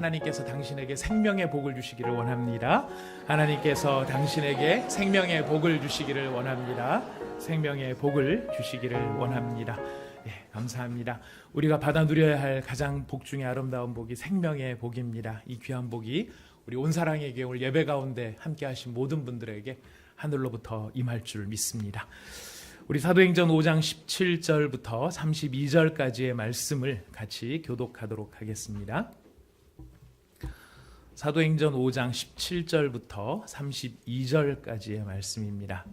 하나님께서 당신에게 생명의 복을 주시기를 원합니다. 하나님께서 당신에게 생명의 복을 주시기를 원합니다. 생명의 복을 주시기를 원합니다. 감사합니다. 우리가 받아 누려야 할 가장 복 중에 아름다운 복이 생명의 복입니다. 이 귀한 복이 우리 온사랑에게 오늘 예배 가운데 함께 하신 모든 분들에게 하늘로부터 임할 줄 믿습니다. 우리 사도행전 5장 17절부터 32절까지의 말씀을 같이 교독하도록 하겠습니다. 사도행전 5장 17절부터 32절까지의 말씀입니다.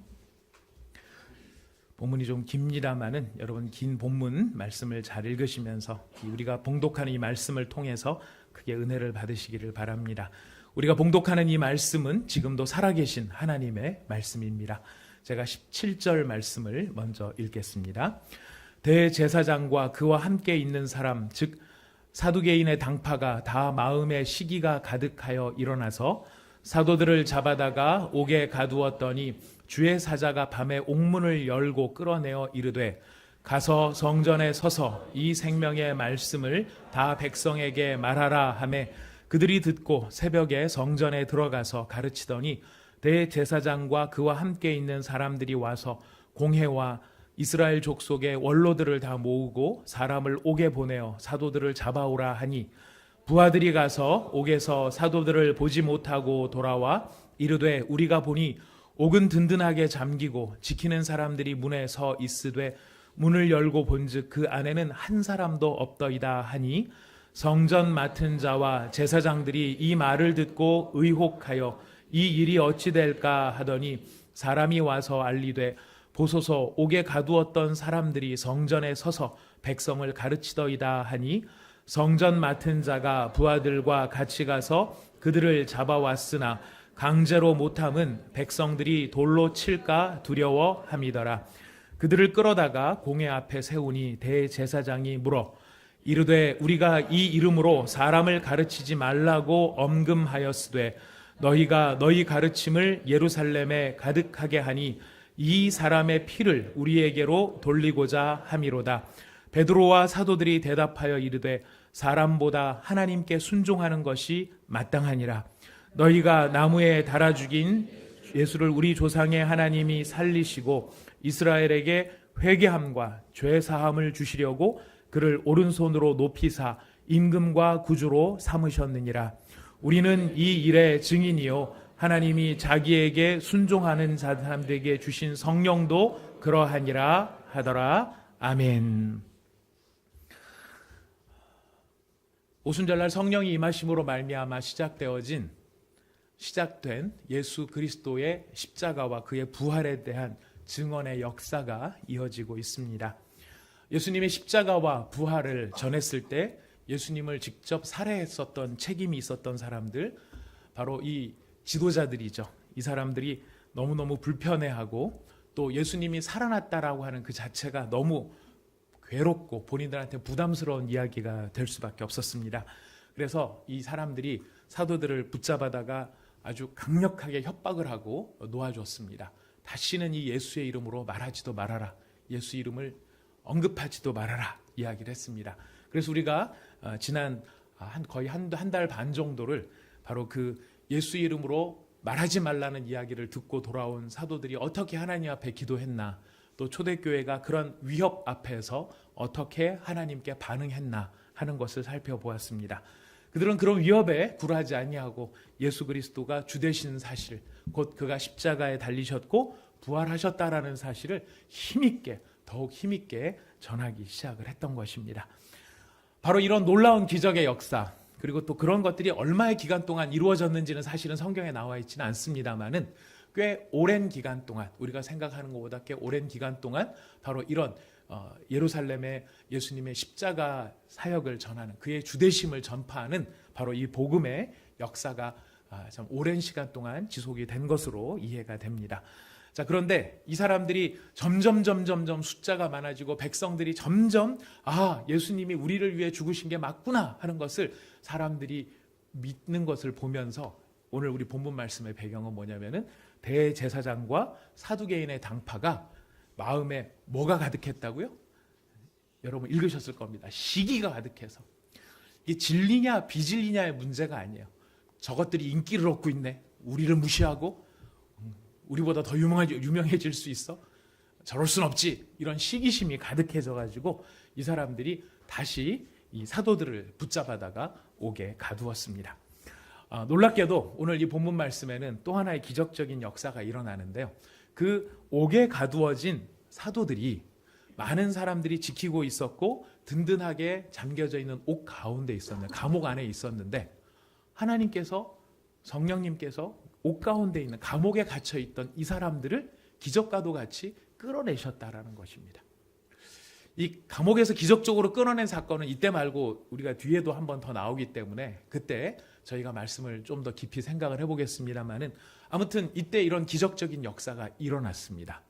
본문이 좀 깁니다마는 여러분 긴 본문 말씀을 잘 읽으시면서 우리가 봉독하는 이 말씀을 통해서 크게 은혜를 받으시기를 바랍니다. 우리가 봉독하는 이 말씀은 지금도 살아계신 하나님의 말씀입니다. 제가 17절 말씀을 먼저 읽겠습니다. 대제사장과 그와 함께 있는 사람 즉 사두개인의 당파가 다 마음에 시기가 가득하여 일어나서 사도들을 잡아다가 옥에 가두었더니 주의 사자가 밤에 옥문을 열고 끌어내어 이르되 가서 성전에 서서 이 생명의 말씀을 다 백성에게 말하라 하매 그들이 듣고 새벽에 성전에 들어가서 가르치더니 대제사장과 그와 함께 있는 사람들이 와서 공회와 이스라엘 족속의 원로들을 다 모으고 사람을 옥에 보내어 사도들을 잡아오라 하니 부하들이 가서 옥에서 사도들을 보지 못하고 돌아와 이르되 우리가 보니 옥은 든든하게 잠기고 지키는 사람들이 문에 서 있으되 문을 열고 본즉 그 안에는 한 사람도 없더이다 하니 성전 맡은 자와 제사장들이 이 말을 듣고 의혹하여 이 일이 어찌 될까 하더니 사람이 와서 알리되 보소서 옥에 가두었던 사람들이 성전에 서서 백성을 가르치더이다 하니 성전 맡은 자가 부하들과 같이 가서 그들을 잡아왔으나 강제로 못함은 백성들이 돌로 칠까 두려워함이더라. 그들을 끌어다가 공회 앞에 세우니 대제사장이 물어 이르되 우리가 이 이름으로 사람을 가르치지 말라고 엄금하였으되 너희가 너희 가르침을 예루살렘에 가득하게 하니 이 사람의 피를 우리에게로 돌리고자 함이로다. 베드로와 사도들이 대답하여 이르되 사람보다 하나님께 순종하는 것이 마땅하니라. 너희가 나무에 달아 죽인 예수를 우리 조상의 하나님이 살리시고 이스라엘에게 회개함과 죄 사함을 주시려고 그를 오른손으로 높이사 임금과 구주로 삼으셨느니라. 우리는 이 일의 증인이요 하나님이 자기에게 순종하는 사람들에게 주신 성령도 그러하니라 하더라. 아멘. 오순절날 성령이 임하심으로 말미암아 시작된 예수 그리스도의 십자가와 그의 부활에 대한 증언의 역사가 이어지고 있습니다. 예수님의 십자가와 부활을 전했을 때 예수님을 직접 살해했었던 책임이 있었던 사람들, 바로 이 지도자들이죠. 이 사람들이 너무너무 불편해하고 또 예수님이 살아났다라고 하는 그 자체가 너무 괴롭고 본인들한테 부담스러운 이야기가 될 수밖에 없었습니다. 그래서 이 사람들이 사도들을 붙잡아다가 아주 강력하게 협박을 하고 놓아줬습니다. 다시는 이 예수의 이름으로 말하지도 말아라. 예수 이름을 언급하지도 말아라. 이야기를 했습니다. 그래서 우리가 지난 거의 한 달 반 정도를 바로 그 예수 이름으로 말하지 말라는 이야기를 듣고 돌아온 사도들이 어떻게 하나님 앞에 기도했나, 또 초대교회가 그런 위협 앞에서 어떻게 하나님께 반응했나 하는 것을 살펴보았습니다. 그들은 그런 위협에 굴하지 아니하고 예수 그리스도가 주 되시는 사실, 곧 그가 십자가에 달리셨고 부활하셨다라는 사실을 더욱 힘있게 전하기 시작을 했던 것입니다. 바로 이런 놀라운 기적의 역사, 그리고 또 그런 것들이 얼마의 기간 동안 이루어졌는지는 사실은 성경에 나와 있지는 않습니다만은 꽤 오랜 기간 동안, 우리가 생각하는 것보다 꽤 오랜 기간 동안 바로 이런 예루살렘의 예수님의 십자가 사역을 전하는, 그의 주되심을 전파하는 바로 이 복음의 역사가 참 오랜 시간 동안 지속이 된 것으로 이해가 됩니다. 자, 그런데 이 사람들이 점점 숫자가 많아지고 백성들이 점점 예수님이 우리를 위해 죽으신 게 맞구나 하는 것을 사람들이 믿는 것을 보면서 오늘 우리 본문 말씀의 배경은 뭐냐면은 대제사장과 사두개인의 당파가 마음에 뭐가 가득했다고요? 여러분 읽으셨을 겁니다. 시기가 가득해서. 이게 진리냐 비진리냐의 문제가 아니에요. 저것들이 인기를 얻고 있네. 우리를 무시하고 우리보다 더 유명해질 수 있어. 저럴 순 없지. 이런 시기심이 가득해져 가지고 이 사람들이 다시 이 사도들을 붙잡아다가 옥에 가두었습니다. 놀랍게도 오늘 이 본문 말씀에는 또 하나의 기적적인 역사가 일어나는데요. 그 옥에 가두어진 사도들이 많은 사람들이 지키고 있었고 든든하게 잠겨져 있는 옥 가운데 있었는데, 감옥 안에 있었는데 하나님께서, 성령님께서 옥 가운데 있는 감옥에 갇혀 있던 이 사람들을 기적과도 같이 끌어내셨다라는 것입니다. 이 감옥에서 기적적으로 끌어낸 사건은 이때 말고 우리가 뒤에도 한 번 더 나오기 때문에 그때 저희가 말씀을 좀 더 깊이 생각을 해보겠습니다만은, 아무튼 이때 이런 기적적인 역사가 일어났습니다.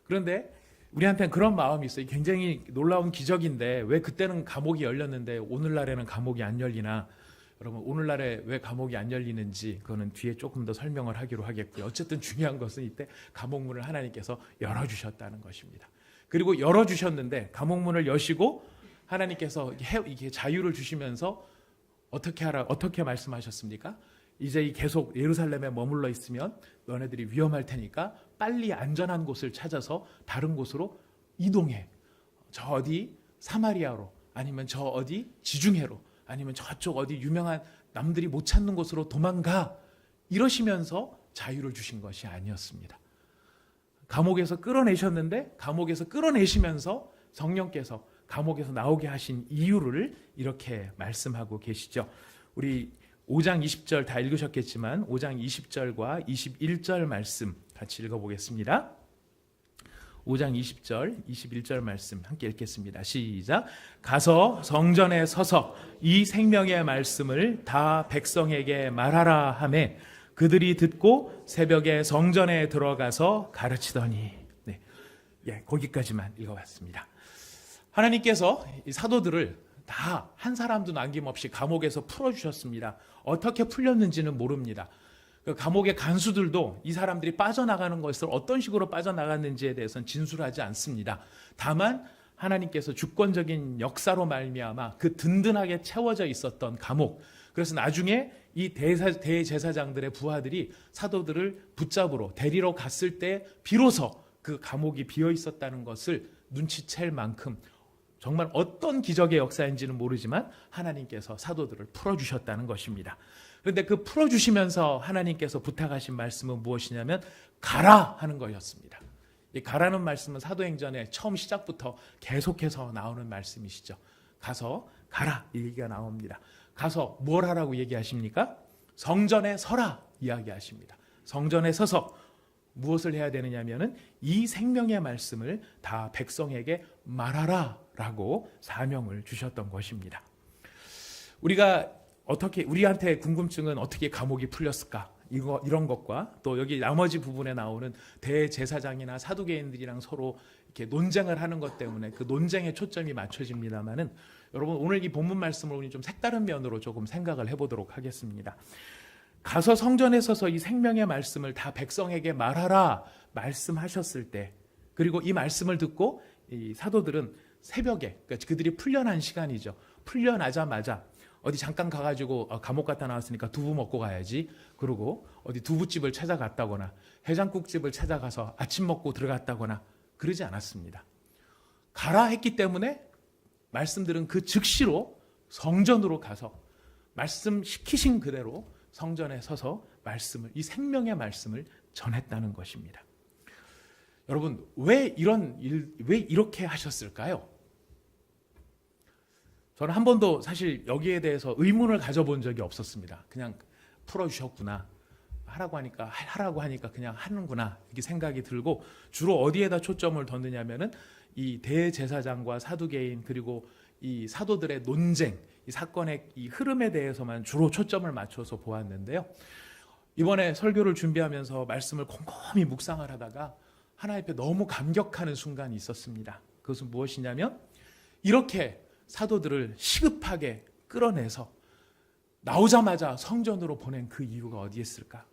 그런데 우리한테는 그런 마음이 있어요. 굉장히 놀라운 기적인데 왜 그때는 감옥이 열렸는데 오늘날에는 감옥이 안 열리나. 여러분, 오늘날에 왜 감옥이 안 열리는지 그거는 뒤에 조금 더 설명을 하기로 하겠고요. 어쨌든 중요한 것은 이때 감옥문을 하나님께서 열어주셨다는 것입니다. 그리고 열어주셨는데 감옥문을 여시고 하나님께서 이게 자유를 주시면서 어떻게 말씀하셨습니까? 이제 계속 예루살렘에 머물러 있으면 너네들이 위험할 테니까 빨리 안전한 곳을 찾아서 다른 곳으로 이동해. 저 어디 사마리아로, 아니면 저 어디 지중해로, 아니면 저쪽 어디 유명한 남들이 못 찾는 곳으로 도망가. 이러시면서 자유를 주신 것이 아니었습니다. 감옥에서 끌어내셨는데 감옥에서 끌어내시면서 성령께서 감옥에서 나오게 하신 이유를 이렇게 말씀하고 계시죠. 우리 5장 20절 다 읽으셨겠지만 5장 20절과 21절 말씀 같이 읽어보겠습니다. 5장 20절, 21절 말씀 함께 읽겠습니다. 시작. 가서 성전에 서서 이 생명의 말씀을 다 백성에게 말하라 하매 그들이 듣고 새벽에 성전에 들어가서 가르치더니. 네, 거기까지만 읽어봤습니다. 하나님께서 이 사도들을 다 한 사람도 남김없이 감옥에서 풀어주셨습니다. 어떻게 풀렸는지는 모릅니다. 그 감옥의 간수들도 이 사람들이 빠져나가는 것을 어떤 식으로 빠져나갔는지에 대해서는 진술하지 않습니다. 다만 하나님께서 주권적인 역사로 말미암아 그 든든하게 채워져 있었던 감옥, 그래서 나중에 이 대제사장들의 부하들이 사도들을 붙잡으러 데리러 갔을 때 비로소 그 감옥이 비어 있었다는 것을 눈치챌 만큼 정말 어떤 기적의 역사인지는 모르지만 하나님께서 사도들을 풀어주셨다는 것입니다. 그런데 그 풀어주시면서 하나님께서 부탁하신 말씀은 무엇이냐면 가라 하는 거였습니다. 이 가라는 말씀은 사도행전의 처음 시작부터 계속해서 나오는 말씀이시죠. 가서 가라 이 얘기가 나옵니다. 가서 뭘 하라고 얘기하십니까? 성전에 서라 이야기하십니다. 성전에 서서 무엇을 해야 되느냐면은 이 생명의 말씀을 다 백성에게 말하라 라고 사명을 주셨던 것입니다. 우리한테 궁금증은 어떻게 감옥이 풀렸을까? 이런 것과 또 여기 나머지 부분에 나오는 대제사장이나 사두개인들이랑 서로 이렇게 논쟁을 하는 것 때문에 그 논쟁에 초점이 맞춰집니다만은, 여러분 오늘 이 본문 말씀을 우리 좀 색다른 면으로 조금 생각을 해보도록 하겠습니다. 가서 성전에 서서 이 생명의 말씀을 다 백성에게 말하라 말씀하셨을 때, 그리고 이 말씀을 듣고 이 사도들은 새벽에, 그러니까 그들이 풀려난 시간이죠. 풀려나자마자 어디 잠깐 가가지고 감옥 갔다 나왔으니까 두부 먹고 가야지. 그리고 어디 두부집을 찾아갔다거나 해장국집을 찾아가서 아침 먹고 들어갔다거나 그러지 않았습니다. 가라 했기 때문에 말씀들은 그 즉시로 성전으로 가서 말씀 시키신 그대로 성전에 서서 이 생명의 말씀을 전했다는 것입니다. 여러분, 왜 이렇게 하셨을까요? 저는 한 번도 사실 여기에 대해서 의문을 가져본 적이 없었습니다. 그냥 풀어주셨구나. 하라고 하니까 그냥 하는구나. 이렇게 생각이 들고, 주로 어디에다 초점을 뒀느냐면은 이 대제사장과 사두개인 그리고 이 사도들의 논쟁, 이 사건의 이 흐름에 대해서만 주로 초점을 맞춰서 보았는데요. 이번에 설교를 준비하면서 말씀을 곰곰이 묵상을 하다가 하나님 앞에 너무 감격하는 순간이 있었습니다. 그것은 무엇이냐면 이렇게 사도들을 시급하게 끌어내서 나오자마자 성전으로 보낸 그 이유가 어디에 있을까?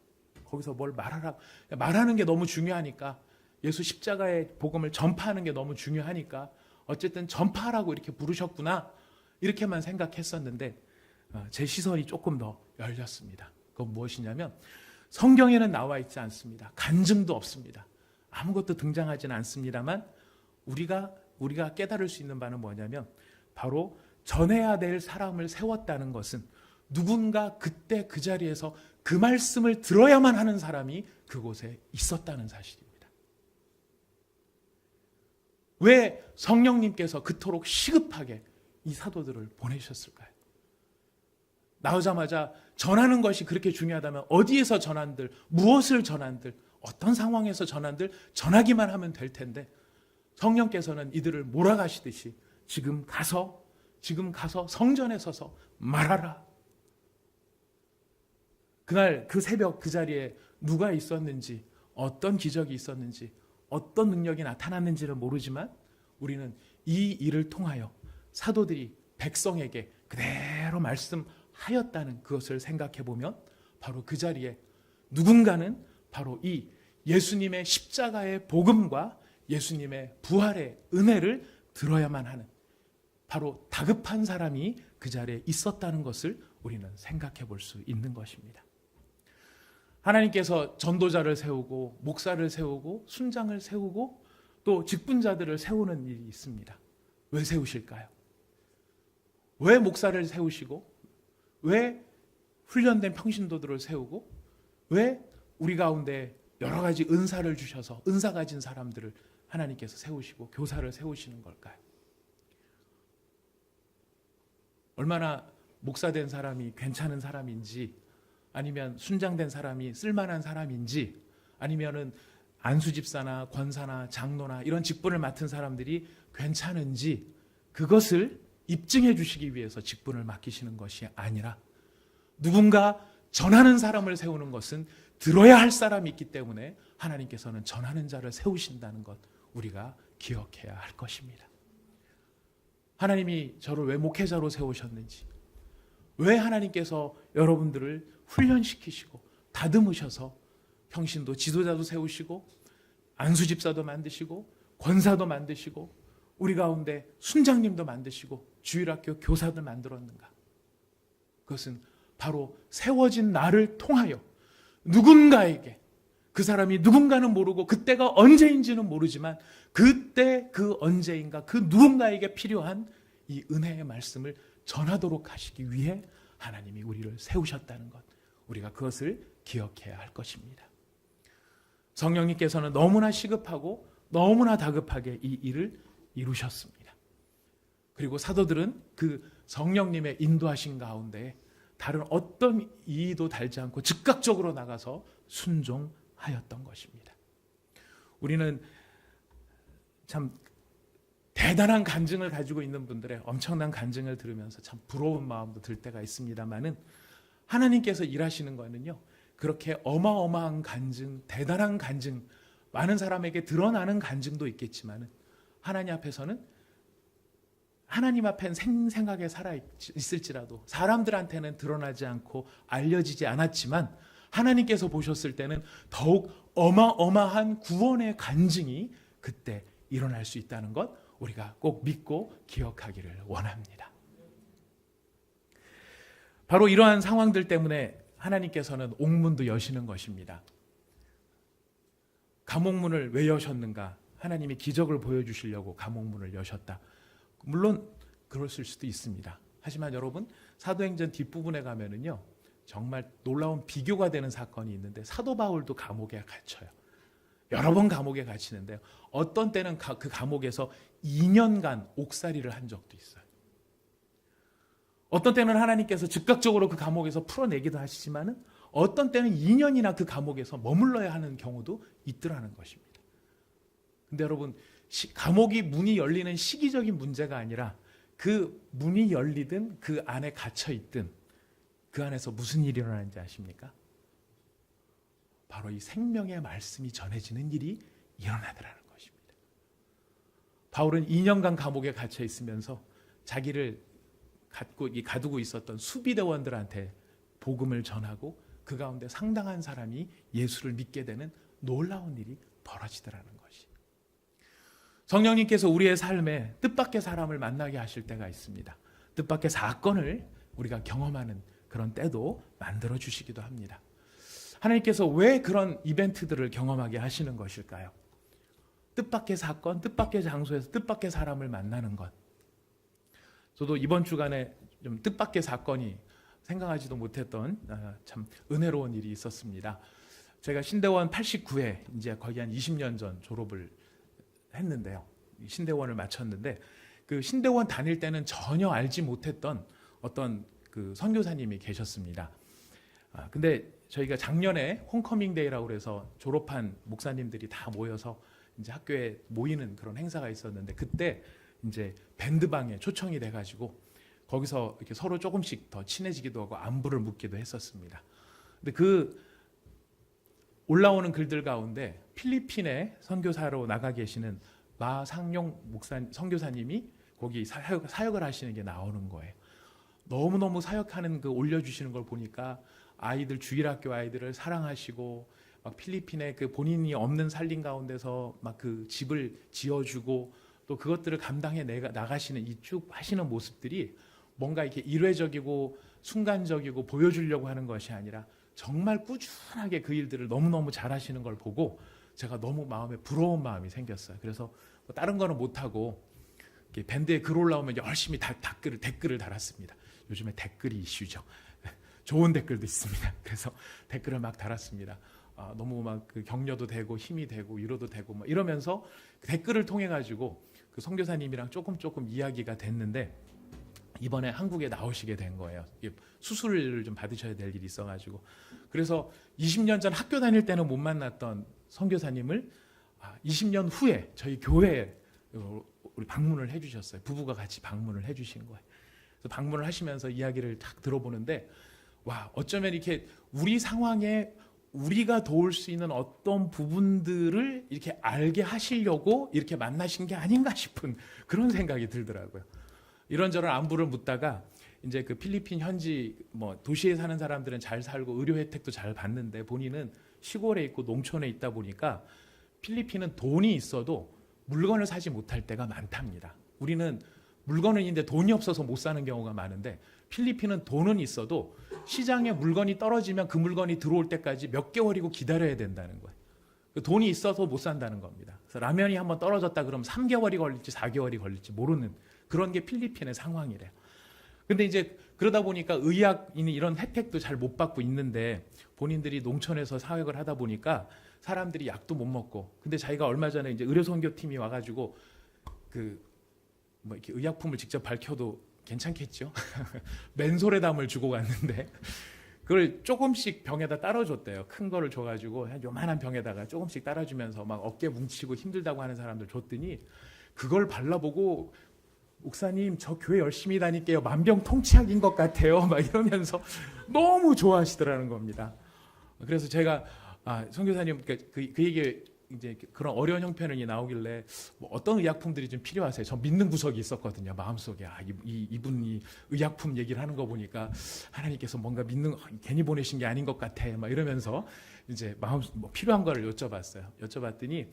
거기서 뭘 말하는 게 너무 중요하니까, 예수 십자가의 복음을 전파하는 게 너무 중요하니까 어쨌든 전파하라고 이렇게 부르셨구나, 이렇게만 생각했었는데 제 시선이 조금 더 열렸습니다. 그건 무엇이냐면 성경에는 나와 있지 않습니다. 간증도 없습니다. 아무것도 등장하지는 않습니다만 우리가 깨달을 수 있는 바는 뭐냐면 바로 전해야 될 사람을 세웠다는 것은 누군가 그때 그 자리에서 그 말씀을 들어야만 하는 사람이 그곳에 있었다는 사실입니다. 왜 성령님께서 그토록 시급하게 이 사도들을 보내셨을까요? 나오자마자 전하는 것이 그렇게 중요하다면 어디에서 전한들, 무엇을 전한들, 어떤 상황에서 전한들 전하기만 하면 될 텐데 성령께서는 이들을 몰아가시듯이 지금 가서 성전에 서서 말하라. 그날 그 새벽 그 자리에 누가 있었는지, 어떤 기적이 있었는지, 어떤 능력이 나타났는지는 모르지만 우리는 이 일을 통하여 사도들이 백성에게 그대로 말씀하였다는 그것을 생각해 보면 바로 그 자리에 누군가는 바로 이 예수님의 십자가의 복음과 예수님의 부활의 은혜를 들어야만 하는 바로 다급한 사람이 그 자리에 있었다는 것을 우리는 생각해 볼 수 있는 것입니다. 하나님께서 전도자를 세우고 목사를 세우고 순장을 세우고 또 직분자들을 세우는 일이 있습니다. 왜 세우실까요? 왜 목사를 세우시고 왜 훈련된 평신도들을 세우고 왜 우리 가운데 여러 가지 은사를 주셔서 은사 가진 사람들을 하나님께서 세우시고 교사를 세우시는 걸까요? 얼마나 목사된 사람이 괜찮은 사람인지 아니면 순장된 사람이 쓸만한 사람인지 아니면은 안수집사나 권사나 장로나 이런 직분을 맡은 사람들이 괜찮은지 그것을 입증해 주시기 위해서 직분을 맡기시는 것이 아니라 누군가 전하는 사람을 세우는 것은 들어야 할 사람이 있기 때문에 하나님께서는 전하는 자를 세우신다는 것 우리가 기억해야 할 것입니다. 하나님이 저를 왜 목회자로 세우셨는지, 왜 하나님께서 여러분들을 훈련시키시고 다듬으셔서 평신도 지도자도 세우시고 안수집사도 만드시고 권사도 만드시고 우리 가운데 순장님도 만드시고 주일학교 교사도 만들었는가? 그것은 바로 세워진 나를 통하여 누군가에게, 그 사람이 누군가는 모르고 그때가 언제인지는 모르지만 그때 그 언제인가 그 누군가에게 필요한 이 은혜의 말씀을 전하도록 하시기 위해 하나님이 우리를 세우셨다는 것, 우리가 그것을 기억해야 할 것입니다. 성령님께서는 너무나 시급하고 너무나 다급하게 이 일을 이루셨습니다. 그리고 사도들은 그 성령님의 인도하신 가운데 다른 어떤 이의도 달지 않고 즉각적으로 나가서 순종하였던 것입니다. 우리는 참 대단한 간증을 가지고 있는 분들의 엄청난 간증을 들으면서 참 부러운 마음도 들 때가 있습니다만은 하나님께서 일하시는 거는요, 그렇게 어마어마한 간증, 대단한 간증, 많은 사람에게 드러나는 간증도 있겠지만은 하나님 앞에서는 하나님 앞엔 생생하게 살아 있을지라도 사람들한테는 드러나지 않고 알려지지 않았지만 하나님께서 보셨을 때는 더욱 어마어마한 구원의 간증이 그때 일어날 수 있다는 것 우리가 꼭 믿고 기억하기를 원합니다. 바로 이러한 상황들 때문에 하나님께서는 옥문도 여시는 것입니다. 감옥문을 왜 여셨는가? 하나님이 기적을 보여주시려고 감옥문을 여셨다. 물론 그랬을 수도 있습니다. 하지만 여러분, 사도행전 뒷부분에 가면은요, 정말 놀라운 비교가 되는 사건이 있는데 사도 바울도 감옥에 갇혀요. 여러 번 감옥에 갇히는데요. 어떤 때는 그 감옥에서 2년간 옥살이를 한 적도 있어요. 어떤 때는 하나님께서 즉각적으로 그 감옥에서 풀어내기도 하시지만은 어떤 때는 2년이나 그 감옥에서 머물러야 하는 경우도 있더라는 것입니다. 근데 여러분, 감옥이 문이 열리는 시기적인 문제가 아니라 그 문이 열리든 그 안에 갇혀 있든 그 안에서 무슨 일이 일어나는지 아십니까? 바로 이 생명의 말씀이 전해지는 일이 일어나더라는 것입니다. 바울은 2년간 감옥에 갇혀 있으면서 자기를 가두고 있었던 수비대원들한테 복음을 전하고 그 가운데 상당한 사람이 예수를 믿게 되는 놀라운 일이 벌어지더라는 것이. 성령님께서 우리의 삶에 뜻밖의 사람을 만나게 하실 때가 있습니다. 뜻밖의 사건을 우리가 경험하는 그런 때도 만들어 주시기도 합니다. 하나님께서 왜 그런 이벤트들을 경험하게 하시는 것일까요? 뜻밖의 사건, 뜻밖의 장소에서 뜻밖의 사람을 만나는 것. 저도 이번 주간에 좀 뜻밖의 사건이 생각하지도 못했던 참 은혜로운 일이 있었습니다. 제가 신대원 89회 이제 거의 한 20년 전 졸업을 했는데요. 신대원을 마쳤는데 그 신대원 다닐 때는 전혀 알지 못했던 어떤 그 선교사님이 계셨습니다. 근데 저희가 작년에 홈커밍 데이라고 그래서 졸업한 목사님들이 다 모여서 이제 학교에 모이는 그런 행사가 있었는데 그때 이제 밴드방에 초청이 돼가지고 거기서 이렇게 서로 조금씩 더 친해지기도 하고 안부를 묻기도 했었습니다. 근데 그 올라오는 글들 가운데 필리핀에 선교사로 나가 계시는 마상용 선교사님이 거기 사역을 하시는 게 나오는 거예요. 너무너무 사역하는 그 올려주시는 걸 보니까 아이들 주일학교 아이들을 사랑하시고 막 필리핀에 그 본인이 없는 살림 가운데서 막 그 집을 지어주고 또 그것들을 감당해 나가시는 이 쭉 하시는 모습들이 뭔가 이렇게 일회적이고 순간적이고 보여주려고 하는 것이 아니라 정말 꾸준하게 그 일들을 너무너무 잘하시는 걸 보고 제가 너무 마음에 부러운 마음이 생겼어요. 그래서 뭐 다른 거는 못하고 밴드에 글 올라오면 열심히 댓글을 달았습니다. 요즘에 댓글이 이슈죠. 좋은 댓글도 있습니다. 그래서 댓글을 막 달았습니다. 너무 막 그 격려도 되고 힘이 되고 위로도 되고 뭐 이러면서 댓글을 통해 가지고 그 선교사님이랑 조금 이야기가 됐는데 이번에 한국에 나오시게 된 거예요. 수술을 좀 받으셔야 될 일이 있어가지고 그래서 20년 전 학교 다닐 때는 못 만났던 선교사님을 20년 후에 저희 교회에 우리 방문을 해주셨어요. 부부가 같이 방문을 해주신 거예요. 그래서 방문을 하시면서 이야기를 딱 들어보는데 와 어쩌면 이렇게 우리 상황에 우리가 도울 수 있는 어떤 부분들을 이렇게 알게 하시려고 이렇게 만나신 게 아닌가 싶은 그런 생각이 들더라고요. 이런저런 안부를 묻다가 이제 그 필리핀 현지 뭐 도시에 사는 사람들은 잘 살고 의료 혜택도 잘 받는데 본인은 시골에 있고 농촌에 있다 보니까 필리핀은 돈이 있어도 물건을 사지 못할 때가 많답니다. 우리는 물건은 있는데 돈이 없어서 못 사는 경우가 많은데 필리핀은 돈은 있어도 시장에 물건이 떨어지면 그 물건이 들어올 때까지 몇 개월이고 기다려야 된다는 거예요. 돈이 있어서 못 산다는 겁니다. 그래서 라면이 한번 떨어졌다 그러면 3개월이 걸릴지 4개월이 걸릴지 모르는 그런 게 필리핀의 상황이래요. 근데 이제 그러다 보니까 의학인이 이런 혜택도 잘 못 받고 있는데 본인들이 농촌에서 사역을 하다 보니까 사람들이 약도 못 먹고 근데 자기가 얼마 전에 이제 의료선교팀이 와가지고 그 뭐 이렇게 의약품을 직접 밝혀도 괜찮겠죠? 맨소레담을 주고 갔는데 그걸 조금씩 병에다 따라줬대요. 큰 거를 줘가지고 한 요만한 병에다가 조금씩 따라주면서 막 어깨 뭉치고 힘들다고 하는 사람들 줬더니 그걸 발라보고 목사님 저 교회 열심히 다닐게요. 만병통치약인 것 같아요. 막 이러면서 너무 좋아하시더라는 겁니다. 그래서 제가 선교사님 그 얘기 이제 그런 어려운 형편이 나오길래 뭐 어떤 의약품들이 좀 필요하세요? 저 믿는 구석이 있었거든요. 마음속에 이분이 의약품 얘기를 하는 거 보니까 하나님께서 뭔가 괜히 보내신 게 아닌 것 같아. 막 이러면서 이제 뭐 필요한 거를 여쭤봤더니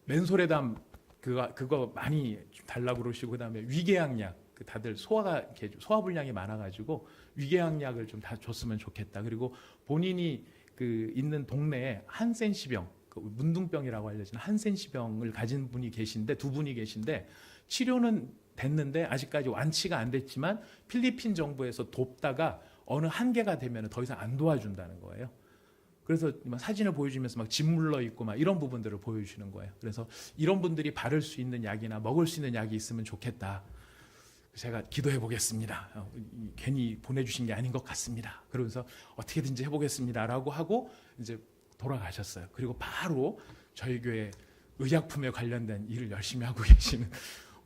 맨소레담 그거 많이 달라고 그러시고 그다음에 위궤양약 다들 소화불량이 많아가지고 위궤양약을 좀 다 줬으면 좋겠다. 그리고 본인이 그 있는 동네에 한센시병 문둥병이라고 알려진 한센시병을 가진 분이 계신데 두 분이 계신데 치료는 됐는데 아직까지 완치가 안 됐지만 필리핀 정부에서 돕다가 어느 한계가 되면 더 이상 안 도와준다는 거예요. 그래서 막 사진을 보여주면서 막 짓물러 있고 막 이런 부분들을 보여주시는 거예요. 그래서 이런 분들이 바를 수 있는 약이나 먹을 수 있는 약이 있으면 좋겠다. 제가 기도해 보겠습니다. 괜히 보내주신 게 아닌 것 같습니다. 그러면서 어떻게든지 해보겠습니다라고 하고 이제 돌아가셨어요. 그리고 바로 저희 교회 의약품에 관련된 일을 열심히 하고 계시는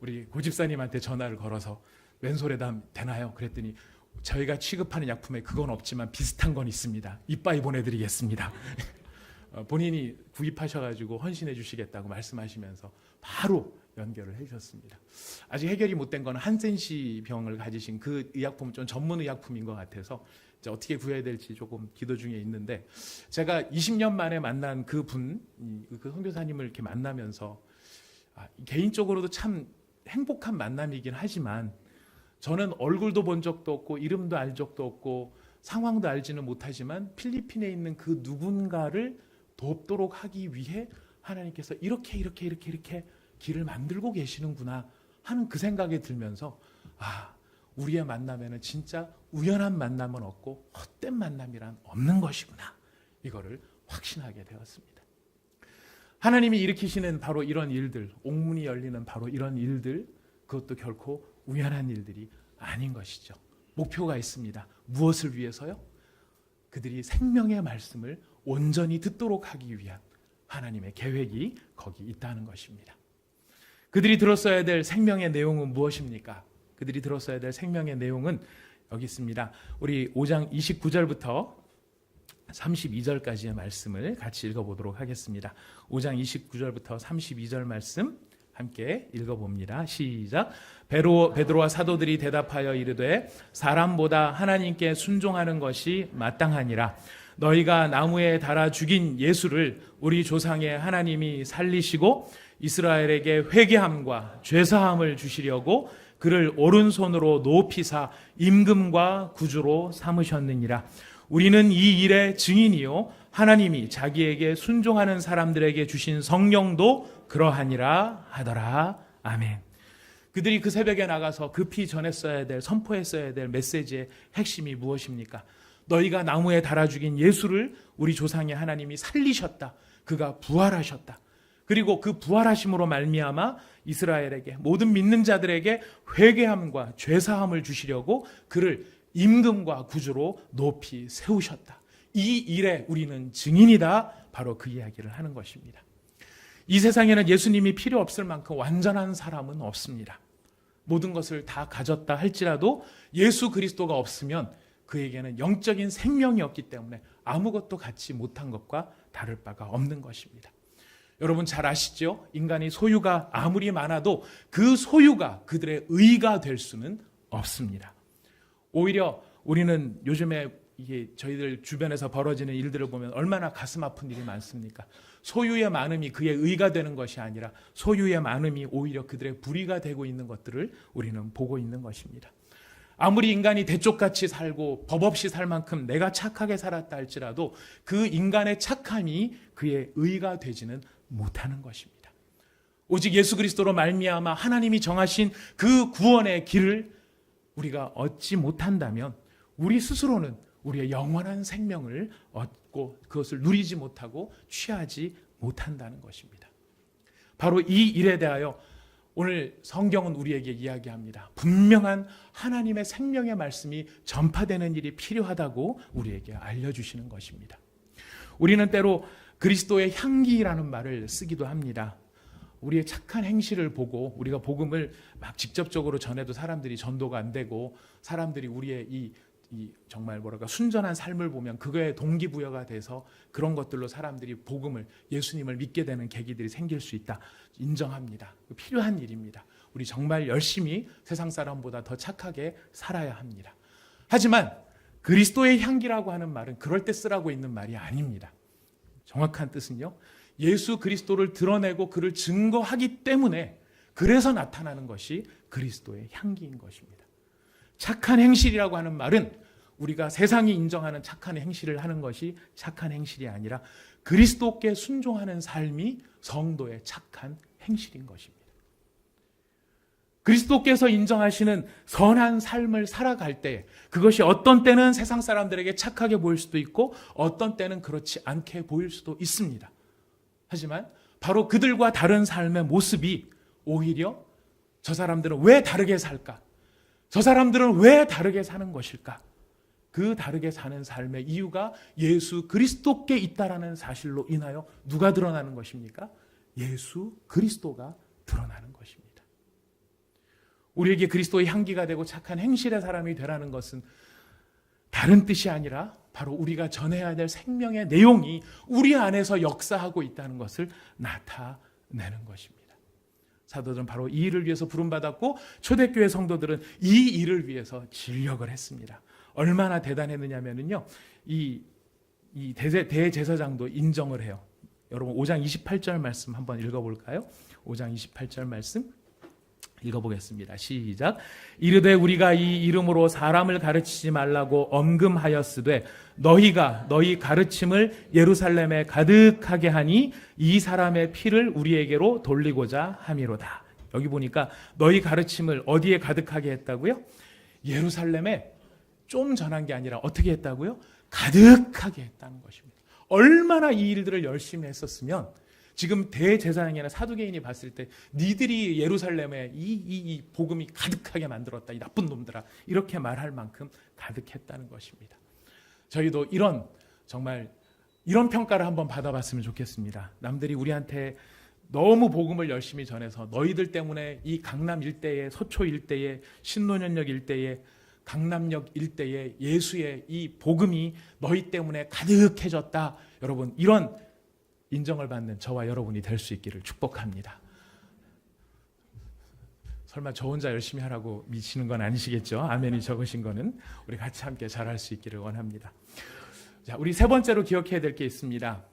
우리 고집사님한테 전화를 걸어서 맨소레담 되나요? 그랬더니 저희가 취급하는 약품에 그건 없지만 비슷한 건 있습니다. 이빠이 보내드리겠습니다. 본인이 구입하셔가지고 헌신해 주시겠다고 말씀하시면서 바로 연결을 해주셨습니다. 아직 해결이 못된 건 한센시 병을 가지신 그 의약품은 좀 전문 의약품인 것 같아서 이제 어떻게 구해야 될지 조금 기도 중에 있는데 제가 20년 만에 만난 그 선교사님을 이렇게 만나면서 개인적으로도 참 행복한 만남이긴 하지만 저는 얼굴도 본 적도 없고 이름도 알 적도 없고 상황도 알지는 못하지만 필리핀에 있는 그 누군가를 돕도록 하기 위해 하나님께서 이렇게 길을 만들고 계시는구나 하는 그 생각이 들면서 우리의 만남에는 진짜 우연한 만남은 없고 헛된 만남이란 없는 것이구나, 이거를 확신하게 되었습니다. 하나님이 일으키시는 바로 이런 일들, 옥문이 열리는 바로 이런 일들, 그것도 결코 우연한 일들이 아닌 것이죠. 목표가 있습니다. 무엇을 위해서요? 그들이 생명의 말씀을 온전히 듣도록 하기 위한 하나님의 계획이 거기 있다는 것입니다. 그들이 들었어야 될 생명의 내용은 무엇입니까? 그들이 들었어야 될 생명의 내용은 여기 있습니다. 우리 5장 29절부터 32절까지의 말씀을 같이 읽어보도록 하겠습니다. 5장 29절부터 32절 말씀 함께 읽어봅니다. 시작. 베드로와 사도들이 대답하여 이르되 사람보다 하나님께 순종하는 것이 마땅하니라. 너희가 나무에 달아 죽인 예수를 우리 조상의 하나님이 살리시고 이스라엘에게 회개함과 죄사함을 주시려고 그를 오른손으로 높이사 임금과 구주로 삼으셨느니라. 우리는 이 일의 증인이요 하나님이 자기에게 순종하는 사람들에게 주신 성령도 그러하니라 하더라. 아멘. 그들이 그 새벽에 나가서 급히 전했어야 될, 선포했어야 될 메시지의 핵심이 무엇입니까? 너희가 나무에 달아 죽인 예수를 우리 조상의 하나님이 살리셨다. 그가 부활하셨다. 그리고 그 부활하심으로 말미암아 이스라엘에게, 모든 믿는 자들에게 회개함과 죄사함을 주시려고 그를 임금과 구주로 높이 세우셨다. 이 일에 우리는 증인이다. 바로 그 이야기를 하는 것입니다. 이 세상에는 예수님이 필요 없을 만큼 완전한 사람은 없습니다. 모든 것을 다 가졌다 할지라도 예수 그리스도가 없으면 그에게는 영적인 생명이 없기 때문에 아무것도 갖지 못한 것과 다를 바가 없는 것입니다. 여러분 잘 아시죠? 인간이 소유가 아무리 많아도 그 소유가 그들의 의가 될 수는 없습니다. 오히려 우리는 요즘에 이게 저희들 주변에서 벌어지는 일들을 보면 얼마나 가슴 아픈 일이 많습니까? 소유의 많음이 그의 의가 되는 것이 아니라 소유의 많음이 오히려 그들의 불의가 되고 있는 것들을 우리는 보고 있는 것입니다. 아무리 인간이 대쪽같이 살고 법 없이 살 만큼 내가 착하게 살았다 할지라도 그 인간의 착함이 그의 의가 되지는 못하는 것입니다. 오직 예수 그리스도로 말미암아 하나님이 정하신 그 구원의 길을 우리가 얻지 못한다면 우리 스스로는 우리의 영원한 생명을 얻고 그것을 누리지 못하고 취하지 못한다는 것입니다. 바로 이 일에 대하여 오늘 성경은 우리에게 이야기합니다. 분명한 하나님의 생명의 말씀이 전파되는 일이 필요하다고 우리에게 알려주시는 것입니다. 우리는 때로 그리스도의 향기라는 말을 쓰기도 합니다. 우리의 착한 행실을 보고 우리가 복음을 막 직접적으로 전해도 사람들이 전도가 안 되고 사람들이 우리의 이 정말 순전한 삶을 보면 그거에 동기부여가 돼서 그런 것들로 사람들이 복음을, 예수님을 믿게 되는 계기들이 생길 수 있다. 인정합니다. 필요한 일입니다. 우리 정말 열심히 세상 사람보다 더 착하게 살아야 합니다. 하지만 그리스도의 향기라고 하는 말은 그럴 때 쓰라고 있는 말이 아닙니다. 정확한 뜻은요, 예수 그리스도를 드러내고 그를 증거하기 때문에 그래서 나타나는 것이 그리스도의 향기인 것입니다. 착한 행실이라고 하는 말은 우리가 세상이 인정하는 착한 행실을 하는 것이 착한 행실이 아니라 그리스도께 순종하는 삶이 성도의 착한 행실인 것입니다. 그리스도께서 인정하시는 선한 삶을 살아갈 때 그것이 어떤 때는 세상 사람들에게 착하게 보일 수도 있고 어떤 때는 그렇지 않게 보일 수도 있습니다. 하지만 바로 그들과 다른 삶의 모습이 오히려 저 사람들은 왜 다르게 살까? 저 사람들은 왜 다르게 사는 것일까? 그 다르게 사는 삶의 이유가 예수 그리스도께 있다라는 사실로 인하여 누가 드러나는 것입니까? 예수 그리스도가 드러나는 것입니다. 우리에게 그리스도의 향기가 되고 착한 행실의 사람이 되라는 것은 다른 뜻이 아니라 바로 우리가 전해야 될 생명의 내용이 우리 안에서 역사하고 있다는 것을 나타내는 것입니다. 사도들은 바로 이 일을 위해서 부름받았고 초대교회 성도들은 이 일을 위해서 진력을 했습니다. 얼마나 대단했느냐면요, 이 대제사장도 인정을 해요. 여러분 5장 28절 말씀 한번 읽어볼까요? 5장 28절 말씀 읽어보겠습니다. 시작. 이르되 우리가 이 이름으로 사람을 가르치지 말라고 엄금하였으되 너희가 너희 가르침을 예루살렘에 가득하게 하니 이 사람의 피를 우리에게로 돌리고자 함이로다. 여기 보니까 너희 가르침을 어디에 가득하게 했다고요? 예루살렘에 좀 전한 게 아니라 어떻게 했다고요? 가득하게 했다는 것입니다. 얼마나 이 일들을 열심히 했었으면 지금 대제사장이나 사두개인이 봤을 때 니들이 예루살렘에 이 복음이 가득하게 만들었다, 이 나쁜 놈들아, 이렇게 말할 만큼 가득했다는 것입니다. 저희도 정말 이런 평가를 한번 받아봤으면 좋겠습니다. 남들이 우리한테 너무 복음을 열심히 전해서 너희들 때문에 이 강남 일대에, 서초 일대에, 신논현역 일대에, 강남역 일대에 예수의 이 복음이 너희 때문에 가득해졌다. 여러분, 이런 인정을 받는 저와 여러분이 될 수 있기를 축복합니다. 설마 저 혼자 열심히 하라고 미치는 건 아니시겠죠? 아멘이 적으신 거는 우리 같이 함께 잘할 수 있기를 원합니다. 자, 우리 세 번째로 기억해야 될 게 있습니다.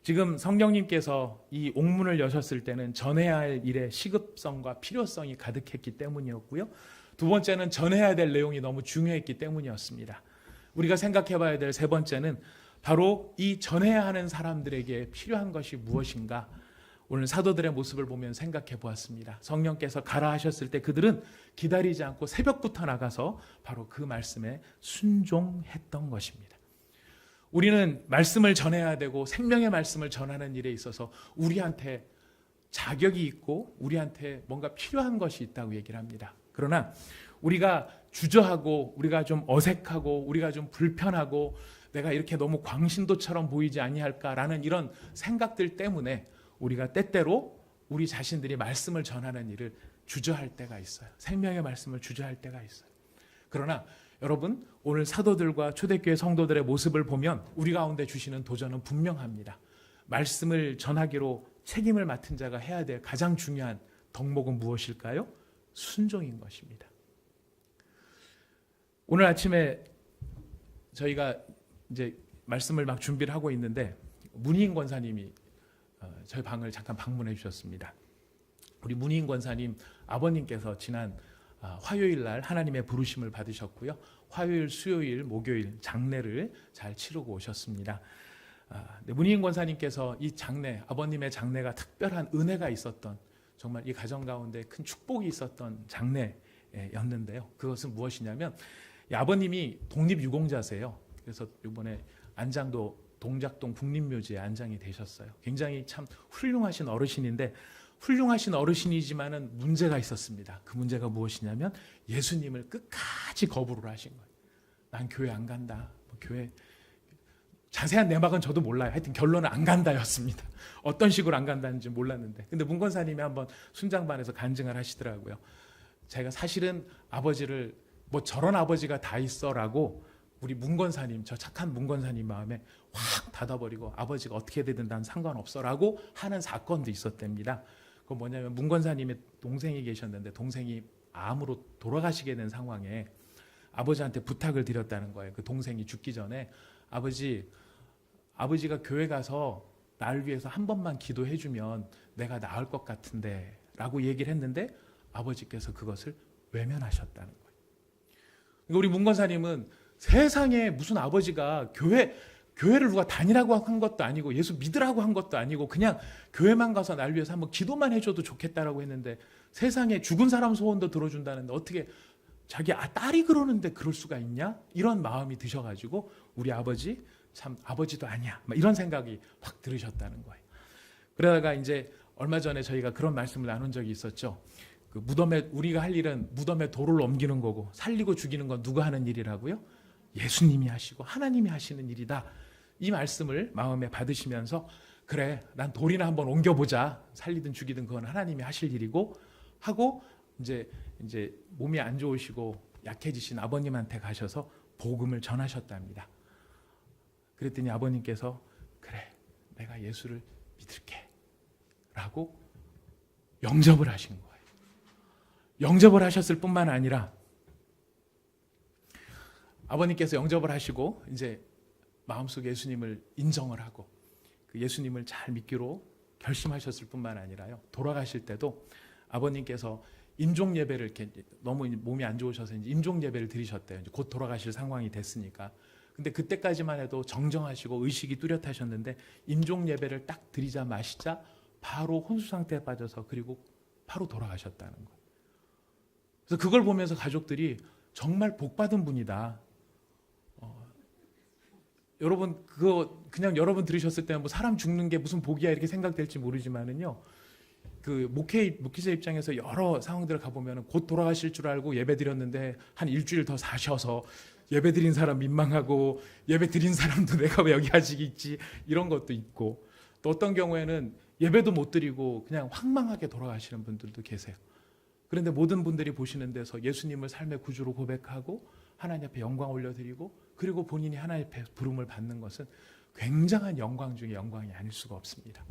지금 성령님께서 이 옥문을 여셨을 때는 전해야 할 일의 시급성과 필요성이 가득했기 때문이었고요. 두 번째는 전해야 될 내용이 너무 중요했기 때문이었습니다. 우리가 생각해 봐야 될 세 번째는 바로 이 전해야 하는 사람들에게 필요한 것이 무엇인가? 오늘 사도들의 모습을 보면 생각해 보았습니다. 성령께서 가라 하셨을 때 그들은 기다리지 않고 새벽부터 나가서 바로 그 말씀에 순종했던 것입니다. 우리는 말씀을 전해야 되고 생명의 말씀을 전하는 일에 있어서 우리한테 자격이 있고 우리한테 뭔가 필요한 것이 있다고 얘기를 합니다. 그러나 우리가 주저하고 우리가 좀 어색하고 우리가 좀 불편하고 내가 이렇게 너무 광신도처럼 보이지 아니할까라는 이런 생각들 때문에 우리가 때때로 우리 자신들이 말씀을 전하는 일을 주저할 때가 있어요. 생명의 말씀을 주저할 때가 있어요. 그러나 여러분, 오늘 사도들과 초대교회 성도들의 모습을 보면 우리 가운데 주시는 도전은 분명합니다. 말씀을 전하기로 책임을 맡은 자가 해야 될 가장 중요한 덕목은 무엇일까요? 순종인 것입니다. 오늘 아침에 저희가 이제 말씀을 막 준비를 하고 있는데 문희인 권사님이 저희 방을 잠깐 방문해 주셨습니다. 우리 문희인 권사님 아버님께서 지난 화요일 날 하나님의 부르심을 받으셨고요. 화요일, 수요일, 목요일 장례를 잘 치르고 오셨습니다. 문희인 권사님께서 이 장례, 아버님의 장례가 특별한 은혜가 있었던, 정말 이 가정 가운데 큰 축복이 있었던 장례였는데요. 그것은 무엇이냐면 아버님이 독립유공자세요. 그래서 이번에 안장도 동작동 국립묘지에 안장이 되셨어요. 굉장히 참 훌륭하신 어르신인데 훌륭하신 어르신이지만은 문제가 있었습니다. 그 문제가 무엇이냐면 예수님을 끝까지 거부를 하신 거예요. 난 교회 안 간다. 교회 자세한 내막은 저도 몰라요. 하여튼 결론은 안 간다였습니다. 어떤 식으로 안 간다는지 몰랐는데, 근데 문 권사님이 한번 순장반에서 간증을 하시더라고요. 제가 사실은 아버지를 저런 아버지가 다 있어라고 우리 문 권사님, 저 착한 문 권사님 마음에 확 닫아버리고 아버지가 어떻게 되든 난 상관없어라고 하는 사건도 있었답니다. 그건 뭐냐면 문 권사님의 동생이 계셨는데 동생이 암으로 돌아가시게 된 상황에 아버지한테 부탁을 드렸다는 거예요. 그 동생이 죽기 전에 아버지가 교회 가서 날 위해서 한 번만 기도해 주면 내가 나을 것 같은데 라고 얘기를 했는데 아버지께서 그것을 외면하셨다는 거예요. 그러니까 우리 문 권사님은 세상에 무슨 아버지가 교회를 누가 다니라고 한 것도 아니고 예수 믿으라고 한 것도 아니고 그냥 교회만 가서 날 위해서 한번 기도만 해줘도 좋겠다라고 했는데 세상에 죽은 사람 소원도 들어준다는데 어떻게 자기 딸이 그러는데 그럴 수가 있냐? 이런 마음이 드셔가지고 우리 아버지 참 아버지도 아니야 이런 생각이 확 들으셨다는 거예요. 그러다가 이제 얼마 전에 저희가 그런 말씀을 나눈 적이 있었죠. 그 무덤에 우리가 할 일은 무덤에 돌을 옮기는 거고 살리고 죽이는 건 누가 하는 일이라고요? 예수님이 하시고 하나님이 하시는 일이다. 이 말씀을 마음에 받으시면서 그래, 난 돌이나 한번 옮겨보자. 살리든 죽이든 그건 하나님이 하실 일이고 하고 이제 몸이 안 좋으시고 약해지신 아버님한테 가셔서 복음을 전하셨답니다. 그랬더니 아버님께서 그래, 내가 예수를 믿을게 라고 영접을 하신 거예요. 영접을 하셨을 뿐만 아니라 아버님께서 영접을 하시고 이제 마음속에 예수님을 인정을 하고 그 예수님을 잘 믿기로 결심하셨을 뿐만 아니라요. 돌아가실 때도 아버님께서 임종 예배를 이렇게 너무 몸이 안 좋으셔서 이제 임종 예배를 드리셨대요. 이제 곧 돌아가실 상황이 됐으니까. 근데 그때까지만 해도 정정하시고 의식이 뚜렷하셨는데 임종 예배를 딱 드리자 마시자 바로 혼수 상태에 빠져서 그리고 바로 돌아가셨다는 거예요. 그래서 그걸 보면서 가족들이 정말 복 받은 분이다. 여러분 그거 그냥 여러분 들으셨을 때는 뭐 사람 죽는 게 무슨 복이야 이렇게 생각될지 모르지만은요. 그 목회자 입장에서 여러 상황들을 가보면 곧 돌아가실 줄 알고 예배 드렸는데 한 일주일 더 사셔서 예배 드린 사람 민망하고 예배 드린 사람도 내가 왜 여기 아직 있지 이런 것도 있고 또 어떤 경우에는 예배도 못 드리고 그냥 황망하게 돌아가시는 분들도 계세요. 그런데 모든 분들이 보시는 데서 예수님을 삶의 구주로 고백하고 하나님 앞에 영광 올려드리고 그리고 본인이 하나님 앞에 부름을 받는 것은 굉장한 영광 중에 영광이 아닐 수가 없습니다.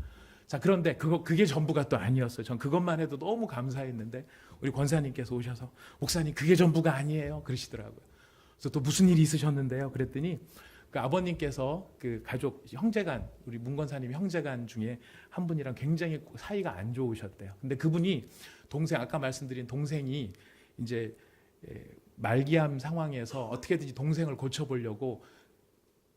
자, 그런데 그게 전부가 또 아니었어요. 전 그것만 해도 너무 감사했는데 우리 권사님께서 오셔서 목사님 그게 전부가 아니에요 그러시더라고요. 그래서 또 무슨 일이 있으셨는데요 그랬더니 그 아버님께서 그 가족 형제간 우리 문 권사님 형제간 중에 한 분이랑 굉장히 사이가 안 좋으셨대요. 근데 그분이 동생 아까 말씀드린 동생이 이제 말기암 상황에서 어떻게든지 동생을 고쳐보려고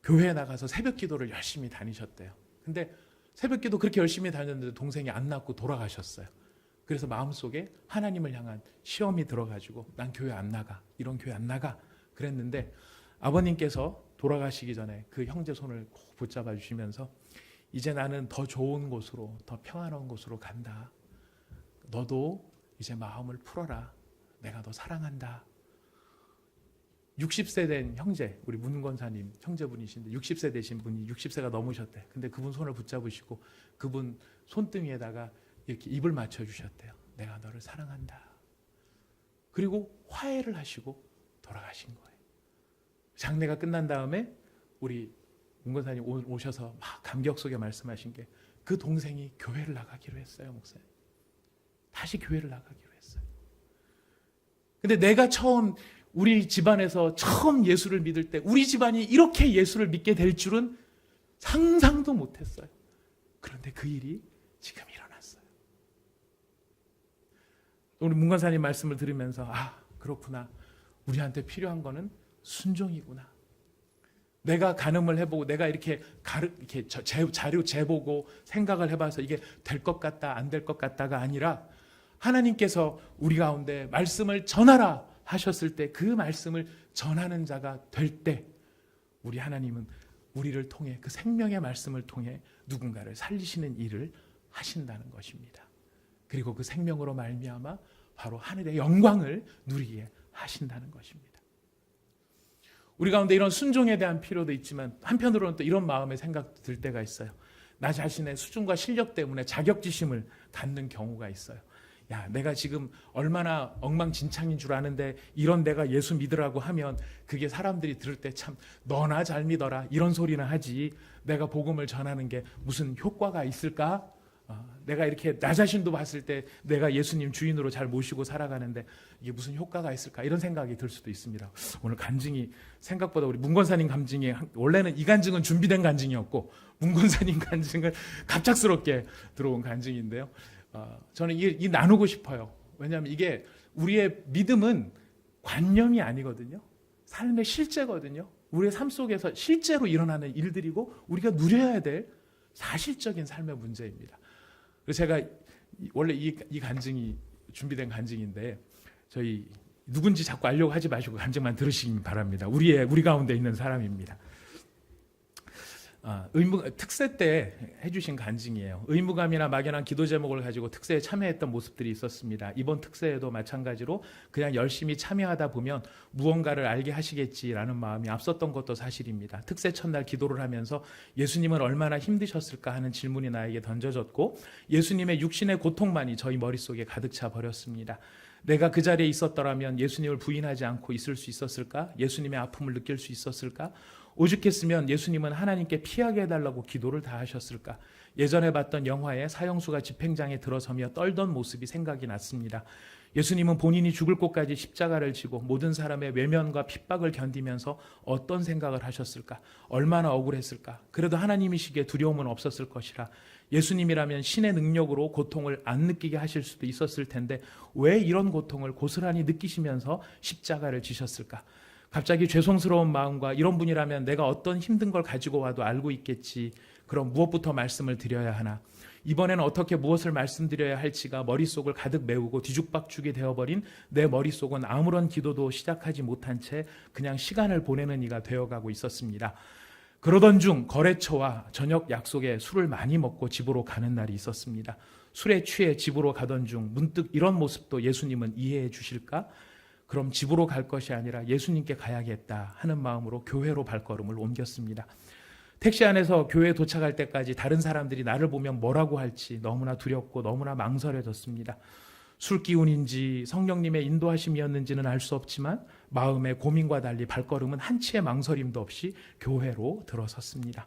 교회에 나가서 새벽 기도를 열심히 다니셨대요. 근데 새벽 기도 그렇게 열심히 다녔는데 동생이 안 낫고 돌아가셨어요. 그래서 마음속에 하나님을 향한 시험이 들어가지고 난 교회 안 나가 이런 교회 안 나가 그랬는데 아버님께서 돌아가시기 전에 그 형제 손을 꼭 붙잡아 주시면서 이제 나는 더 좋은 곳으로 더 평안한 곳으로 간다. 너도 이제 마음을 풀어라. 내가 너 사랑한다. 60세 된 형제, 우리 문 권사님 형제분이신데 60세 되신 분이 60세가 넘으셨대. 근데 그분 손을 붙잡으시고 그분 손등에다가 이렇게 입을 맞춰주셨대요. 내가 너를 사랑한다. 그리고 화해를 하시고 돌아가신 거예요. 장례가 끝난 다음에 우리 문 권사님 오셔서 막 감격 속에 말씀하신 게 그 동생이 교회를 나가기로 했어요, 목사님. 다시 교회를 나가기로 했어요. 근데 내가 우리 집안에서 처음 예수를 믿을 때 우리 집안이 이렇게 예수를 믿게 될 줄은 상상도 못했어요. 그런데 그 일이 지금 일어났어요. 우리 문 권사님 말씀을 들으면서 그렇구나. 우리한테 필요한 거는 순종이구나. 내가 가늠을 해보고 내가 이렇게 자료 재보고 생각을 해봐서 이게 될 것 같다 안 될 것 같다가 아니라 하나님께서 우리 가운데 말씀을 전하라 하셨을 때 그 말씀을 전하는 자가 될 때 우리 하나님은 우리를 통해 그 생명의 말씀을 통해 누군가를 살리시는 일을 하신다는 것입니다. 그리고 그 생명으로 말미암아 바로 하늘의 영광을 누리게 하신다는 것입니다. 우리 가운데 이런 순종에 대한 필요도 있지만 한편으로는 또 이런 마음의 생각도 들 때가 있어요. 나 자신의 수준과 실력 때문에 자격지심을 갖는 경우가 있어요. 야, 내가 지금 얼마나 엉망진창인 줄 아는데 이런 내가 예수 믿으라고 하면 그게 사람들이 들을 때 참 너나 잘 믿어라 이런 소리나 하지 내가 복음을 전하는 게 무슨 효과가 있을까? 내가 이렇게 나 자신도 봤을 때 내가 예수님 주인으로 잘 모시고 살아가는데 이게 무슨 효과가 있을까? 이런 생각이 들 수도 있습니다. 오늘 간증이 생각보다 우리 문 권사님 간증이 원래는 이 간증은 준비된 간증이었고 문 권사님 간증은 갑작스럽게 들어온 간증인데요. 저는 이 나누고 싶어요. 왜냐하면 이게 우리의 믿음은 관념이 아니거든요. 삶의 실제거든요. 우리의 삶 속에서 실제로 일어나는 일들이고 우리가 누려야 될 사실적인 삶의 문제입니다. 그래서 제가 원래 이 간증이 준비된 간증인데 저희 누군지 자꾸 알려고 하지 마시고 간증만 들으시기 바랍니다. 우리 가운데 있는 사람입니다. 특세 때 해주신 간증이에요. 의무감이나 막연한 기도 제목을 가지고 특세에 참여했던 모습들이 있었습니다. 이번 특세에도 마찬가지로 그냥 열심히 참여하다 보면 무언가를 알게 하시겠지라는 마음이 앞섰던 것도 사실입니다. 특세 첫날 기도를 하면서 예수님은 얼마나 힘드셨을까 하는 질문이 나에게 던져졌고 예수님의 육신의 고통만이 저희 머릿속에 가득 차 버렸습니다. 내가 그 자리에 있었더라면 예수님을 부인하지 않고 있을 수 있었을까? 예수님의 아픔을 느낄 수 있었을까? 오죽했으면 예수님은 하나님께 피하게 해달라고 기도를 다 하셨을까? 예전에 봤던 영화에 사형수가 집행장에 들어서며 떨던 모습이 생각이 났습니다. 예수님은 본인이 죽을 곳까지 십자가를 지고 모든 사람의 외면과 핍박을 견디면서 어떤 생각을 하셨을까? 얼마나 억울했을까? 그래도 하나님이시기에 두려움은 없었을 것이라 예수님이라면 신의 능력으로 고통을 안 느끼게 하실 수도 있었을 텐데 왜 이런 고통을 고스란히 느끼시면서 십자가를 지셨을까? 갑자기 죄송스러운 마음과 이런 분이라면 내가 어떤 힘든 걸 가지고 와도 알고 있겠지. 그럼 무엇부터 말씀을 드려야 하나? 이번에는 어떻게 무엇을 말씀드려야 할지가 머릿속을 가득 메우고 뒤죽박죽이 되어버린 내 머릿속은 아무런 기도도 시작하지 못한 채 그냥 시간을 보내는 이가 되어가고 있었습니다. 그러던 중 거래처와 저녁 약속에 술을 많이 먹고 집으로 가는 날이 있었습니다. 술에 취해 집으로 가던 중 문득 이런 모습도 예수님은 이해해 주실까? 그럼 집으로 갈 것이 아니라 예수님께 가야겠다 하는 마음으로 교회로 발걸음을 옮겼습니다. 택시 안에서 교회에 도착할 때까지 다른 사람들이 나를 보면 뭐라고 할지 너무나 두렵고 너무나 망설여졌습니다. 술 기운인지 성령님의 인도하심이었는지는 알 수 없지만 마음의 고민과 달리 발걸음은 한치의 망설임도 없이 교회로 들어섰습니다.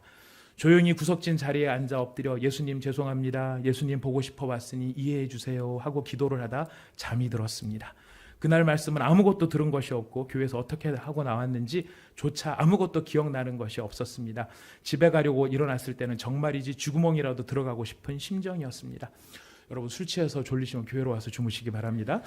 조용히 구석진 자리에 앉아 엎드려 예수님 죄송합니다. 예수님 보고 싶어 왔으니 이해해 주세요 하고 기도를 하다 잠이 들었습니다. 그날 말씀은 아무것도 들은 것이 없고 교회에서 어떻게 하고 나왔는지 조차 아무것도 기억나는 것이 없었습니다. 집에 가려고 일어났을 때는 정말이지 쥐구멍이라도 들어가고 싶은 심정이었습니다. 여러분 술 취해서 졸리시면 교회로 와서 주무시기 바랍니다.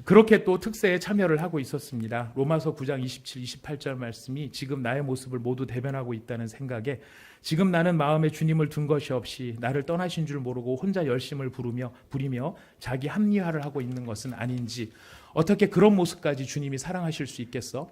그렇게 또 특세에 참여를 하고 있었습니다. 로마서 9장 27, 28절 말씀이 지금 나의 모습을 모두 대변하고 있다는 생각에 지금 나는 마음에 주님을 둔 것이 없이 나를 떠나신 줄 모르고 혼자 열심을 부리며 자기 합리화를 하고 있는 것은 아닌지 어떻게 그런 모습까지 주님이 사랑하실 수 있겠어?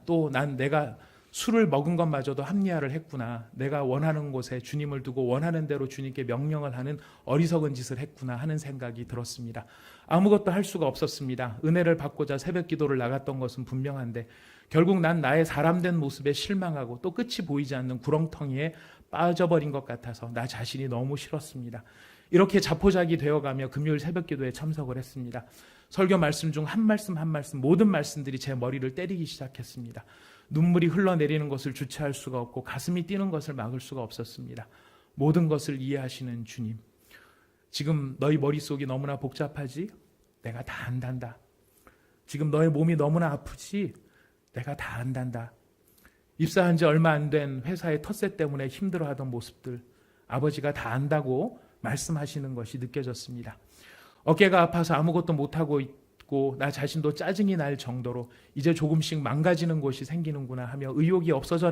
또 난 내가 술을 먹은 것마저도 합리화를 했구나. 내가 원하는 곳에 주님을 두고 원하는 대로 주님께 명령을 하는 어리석은 짓을 했구나 하는 생각이 들었습니다. 아무것도 할 수가 없었습니다. 은혜를 받고자 새벽 기도를 나갔던 것은 분명한데 결국 난 나의 사람된 모습에 실망하고 또 끝이 보이지 않는 구렁텅이에 빠져버린 것 같아서 나 자신이 너무 싫었습니다. 이렇게 자포자기 되어가며 금요일 새벽 기도에 참석을 했습니다. 설교 말씀 중 한 말씀 한 말씀 모든 말씀들이 제 머리를 때리기 시작했습니다. 눈물이 흘러내리는 것을 주체할 수가 없고 가슴이 뛰는 것을 막을 수가 없었습니다. 모든 것을 이해하시는 주님, 지금 너희 머릿속이 너무나 복잡하지? 내가 다 안단다. 지금 너의 몸이 너무나 아프지? 내가 다 안단다. 입사한 지 얼마 안 된 회사의 텃세 때문에 힘들어하던 모습들 아버지가 다 안다고 말씀하시는 것이 느껴졌습니다. 어깨가 아파서 아무것도 못하고 있고 나 자신도 짜증이 날 정도로 이제 조금씩 망가지는 곳이 생기는구나 하며 의욕이 없어져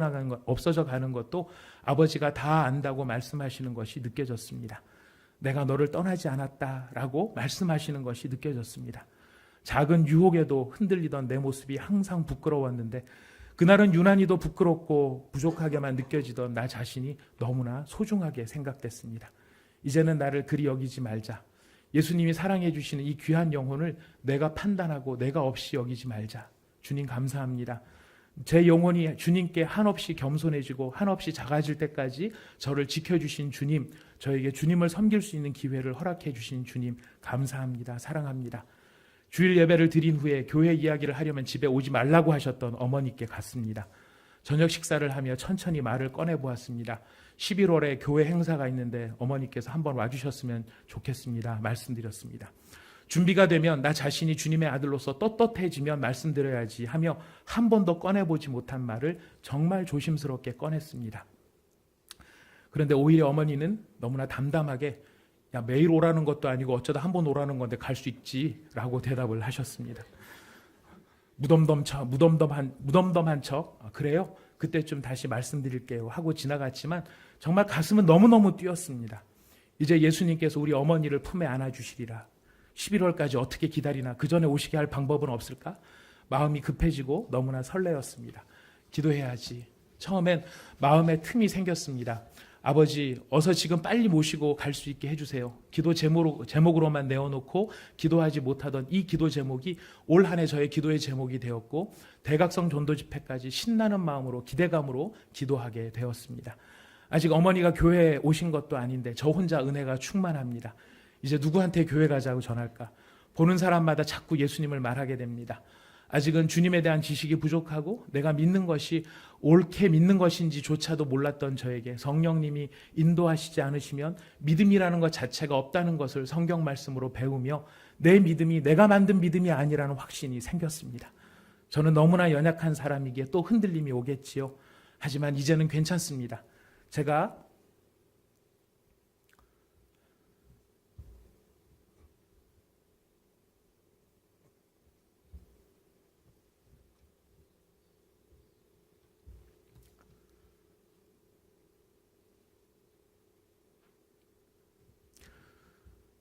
가는 것도 아버지가 다 안다고 말씀하시는 것이 느껴졌습니다. 내가 너를 떠나지 않았다라고 말씀하시는 것이 느껴졌습니다. 작은 유혹에도 흔들리던 내 모습이 항상 부끄러웠는데 그날은 유난히도 부끄럽고 부족하게만 느껴지던 나 자신이 너무나 소중하게 생각됐습니다. 이제는 나를 그리 여기지 말자. 예수님이 사랑해 주시는 이 귀한 영혼을 내가 판단하고 내가 없이 여기지 말자. 주님 감사합니다. 제 영혼이 주님께 한없이 겸손해지고 한없이 작아질 때까지 저를 지켜주신 주님, 저에게 주님을 섬길 수 있는 기회를 허락해 주신 주님 감사합니다. 사랑합니다. 주일 예배를 드린 후에 교회 이야기를 하려면 집에 오지 말라고 하셨던 어머니께 갔습니다. 저녁 식사를 하며 천천히 말을 꺼내보았습니다. 11월에 교회 행사가 있는데 어머니께서 한번 와주셨으면 좋겠습니다. 말씀드렸습니다. 준비가 되면 나 자신이 주님의 아들로서 떳떳해지면 말씀드려야지 하며 한 번도 꺼내보지 못한 말을 정말 조심스럽게 꺼냈습니다. 그런데 오히려 어머니는 너무나 담담하게 야 매일 오라는 것도 아니고 어쩌다 한 번 오라는 건데 갈 수 있지 라고 대답을 하셨습니다. 무덤덤한 척 그래요? 그때쯤 다시 말씀드릴게요 하고 지나갔지만 정말 가슴은 너무너무 뛰었습니다. 이제 예수님께서 우리 어머니를 품에 안아주시리라. 11월까지 어떻게 기다리나 그 전에 오시게 할 방법은 없을까? 마음이 급해지고 너무나 설레었습니다. 기도해야지. 처음엔 마음에 틈이 생겼습니다. 아버지 어서 지금 빨리 모시고 갈 수 있게 해주세요. 기도 제목으로만 내어놓고 기도하지 못하던 이 기도 제목이 올 한 해 저의 기도의 제목이 되었고 대각성 전도 집회까지 신나는 마음으로 기대감으로 기도하게 되었습니다. 아직 어머니가 교회에 오신 것도 아닌데 저 혼자 은혜가 충만합니다. 이제 누구한테 교회 가자고 전할까? 보는 사람마다 자꾸 예수님을 말하게 됩니다. 아직은 주님에 대한 지식이 부족하고 내가 믿는 것이 옳게 믿는 것인지조차도 몰랐던 저에게 성령님이 인도하시지 않으시면 믿음이라는 것 자체가 없다는 것을 성경 말씀으로 배우며 내 믿음이 내가 만든 믿음이 아니라는 확신이 생겼습니다. 저는 너무나 연약한 사람이기에 또 흔들림이 오겠지요. 하지만 이제는 괜찮습니다. 제가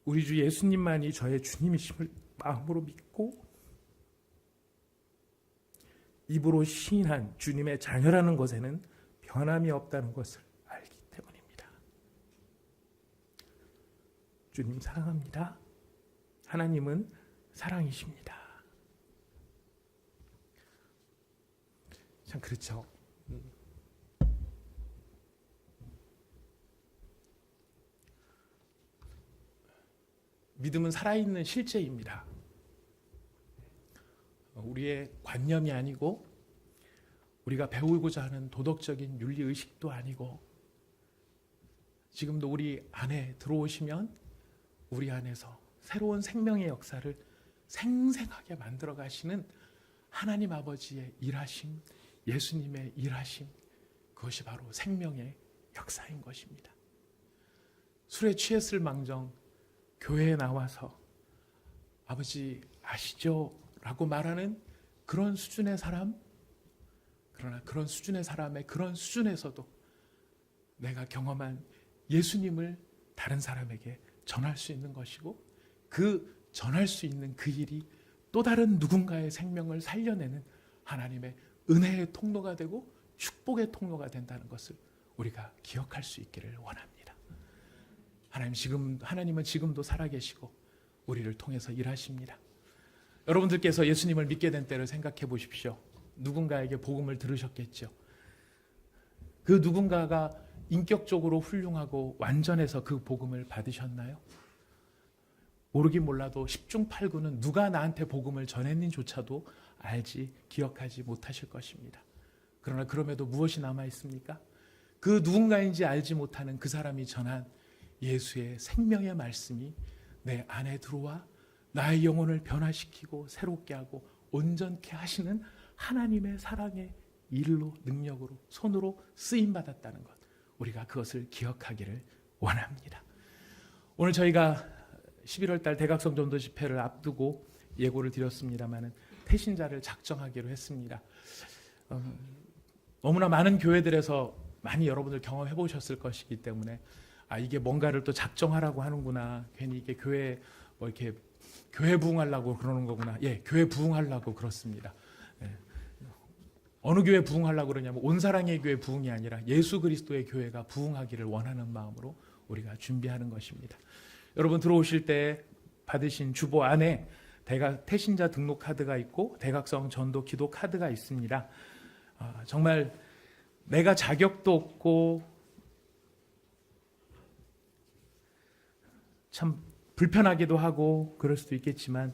우리 주 예수님만이 저의 주님이심을 마음으로 믿고 입으로 시인한 주님의 자녀라는 것에는 변함이 없다는 것을 알기 때문입니다. 주님 사랑합니다. 하나님은 사랑이십니다. 참 그렇죠. 믿음은 살아있는 실제입니다. 우리의 관념이 아니고 우리가 배우고자 하는 도덕적인 윤리의식도 아니고 지금도 우리 안에 들어오시면 우리 안에서 새로운 생명의 역사를 생생하게 만들어 가시는 하나님 아버지의 일하심, 예수님의 일하심, 그것이 바로 생명의 역사인 것입니다. 술에 취했을 망정 교회에 나와서 아버지 아시죠? 라고 말하는 그런 수준의 사람, 그러나 그런 수준의 사람의 그런 수준에서도 내가 경험한 예수님을 다른 사람에게 전할 수 있는 것이고 그 전할 수 있는 그 일이 또 다른 누군가의 생명을 살려내는 하나님의 은혜의 통로가 되고 축복의 통로가 된다는 것을 우리가 기억할 수 있기를 원합니다. 하나님은 지금도 살아계시고 우리를 통해서 일하십니다. 여러분들께서 예수님을 믿게 된 때를 생각해 보십시오. 누군가에게 복음을 들으셨겠죠. 그 누군가가 인격적으로 훌륭하고 완전해서 그 복음을 받으셨나요? 모르긴 몰라도 10중 8구는 누가 나한테 복음을 전했는지조차도 알지 기억하지 못하실 것입니다. 그러나 그럼에도 무엇이 남아 있습니까? 그 누군가인지 알지 못하는 그 사람이 전한 예수의 생명의 말씀이 내 안에 들어와 나의 영혼을 변화시키고 새롭게 하고 온전케 하시는 하나님의 사랑의 일로 능력으로 손으로 쓰임받았다는 것, 우리가 그것을 기억하기를 원합니다. 오늘 저희가 11월 달 대각성 전도 집회를 앞두고 예고를 드렸습니다마는 태신자를 작정하기로 했습니다. 너무나 많은 교회들에서 많이 여러분들 경험해 보셨을 것이기 때문에 이게 뭔가를 또 작정하라고 하는구나. 괜히 이게 교회 이렇게 교회 부흥하려고 그러는 거구나. 예, 교회 부흥하려고 그렇습니다. 예. 어느 교회 부흥하려고 그러냐면 온사랑의 교회 부흥이 아니라 예수 그리스도의 교회가 부흥하기를 원하는 마음으로 우리가 준비하는 것입니다. 여러분 들어오실 때 받으신 주보 안에 태신자 등록 카드가 있고 대각성 전도 기도 카드가 있습니다. 정말 내가 자격도 없고 참 불편하기도 하고 그럴 수도 있겠지만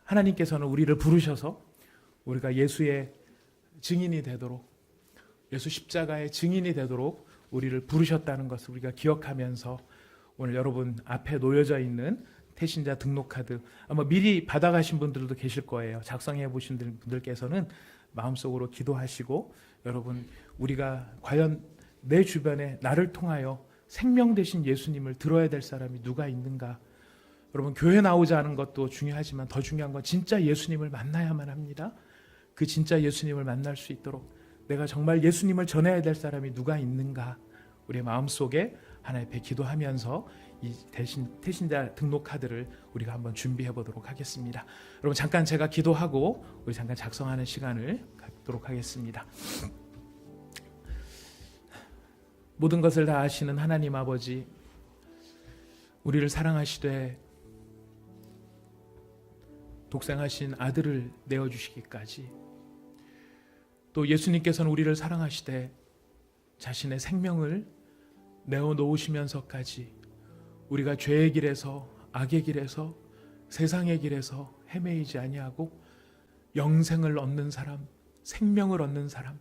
하나님께서는 우리를 부르셔서 우리가 예수의 증인이 되도록, 예수 십자가의 증인이 되도록 우리를 부르셨다는 것을 우리가 기억하면서 오늘 여러분 앞에 놓여져 있는 태신자 등록카드 아마 미리 받아가신 분들도 계실 거예요. 작성해 보신 분들께서는 마음속으로 기도하시고 여러분 우리가 과연 내 주변에 나를 통하여 생명 되신 예수님을 들어야 될 사람이 누가 있는가? 여러분 교회 나오자 하는 것도 중요하지만 더 중요한 건 진짜 예수님을 만나야만 합니다. 그 진짜 예수님을 만날 수 있도록 내가 정말 예수님을 전해야 될 사람이 누가 있는가? 우리의 마음속에 하나님 앞에 기도하면서 이 태신자 등록 카드를 우리가 한번 준비해 보도록 하겠습니다. 여러분 잠깐 제가 기도하고 우리 잠깐 작성하는 시간을 갖도록 하겠습니다. 모든 것을 다 아시는 하나님 아버지, 우리를 사랑하시되 독생하신 아들을 내어주시기까지, 또 예수님께서는 우리를 사랑하시되 자신의 생명을 내어놓으시면서까지 우리가 죄의 길에서 악의 길에서 세상의 길에서 헤매이지 아니하고 영생을 얻는 사람, 생명을 얻는 사람,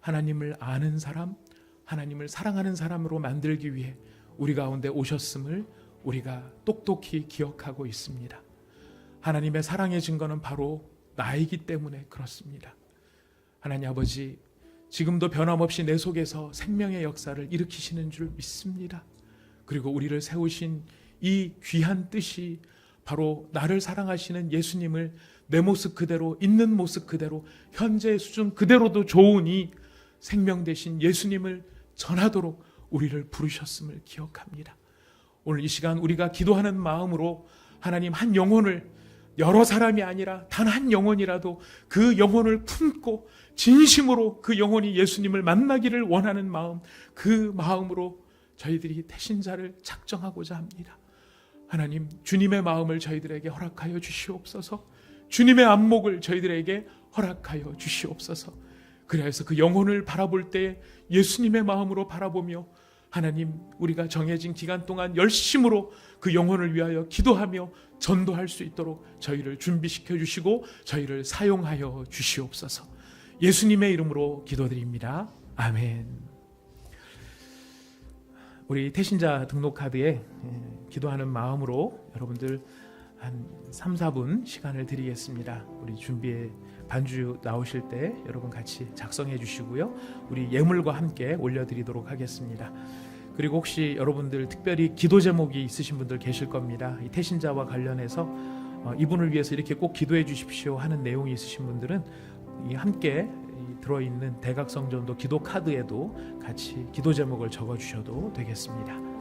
하나님을 아는 사람, 하나님을 사랑하는 사람으로 만들기 위해 우리 가운데 오셨음을 우리가 똑똑히 기억하고 있습니다. 하나님의 사랑의 증거는 바로 나이기 때문에 그렇습니다. 하나님 아버지, 지금도 변함없이 내 속에서 생명의 역사를 일으키시는 줄 믿습니다. 그리고 우리를 세우신 이 귀한 뜻이 바로 나를 사랑하시는 예수님을 내 모습 그대로, 있는 모습 그대로, 현재의 수준 그대로도 좋으니 생명 되신 예수님을 전하도록 우리를 부르셨음을 기억합니다. 오늘 이 시간 우리가 기도하는 마음으로 하나님 한 영혼을, 여러 사람이 아니라 단 한 영혼이라도 그 영혼을 품고 진심으로 그 영혼이 예수님을 만나기를 원하는 마음, 그 마음으로 저희들이 태신자를 작정하고자 합니다. 하나님, 주님의 마음을 저희들에게 허락하여 주시옵소서. 주님의 안목을 저희들에게 허락하여 주시옵소서. 그래서 그 영혼을 바라볼 때 예수님의 마음으로 바라보며 하나님, 우리가 정해진 기간 동안 열심으로 그 영혼을 위하여 기도하며 전도할 수 있도록 저희를 준비시켜 주시고 저희를 사용하여 주시옵소서. 예수님의 이름으로 기도드립니다. 아멘. 우리 태신자 등록카드에 기도하는 마음으로 여러분들 한 3, 4분 시간을 드리겠습니다. 우리 준비에 반주 나오실 때 여러분 같이 작성해 주시고요. 우리 예물과 함께 올려드리도록 하겠습니다. 그리고 혹시 여러분들 특별히 기도 제목이 있으신 분들 계실 겁니다. 이 태신자와 관련해서 이분을 위해서 이렇게 꼭 기도해 주십시오 하는 내용이 있으신 분들은 이 함께 들어있는 대각성전도 기도 카드에도 같이 기도 제목을 적어 주셔도 되겠습니다.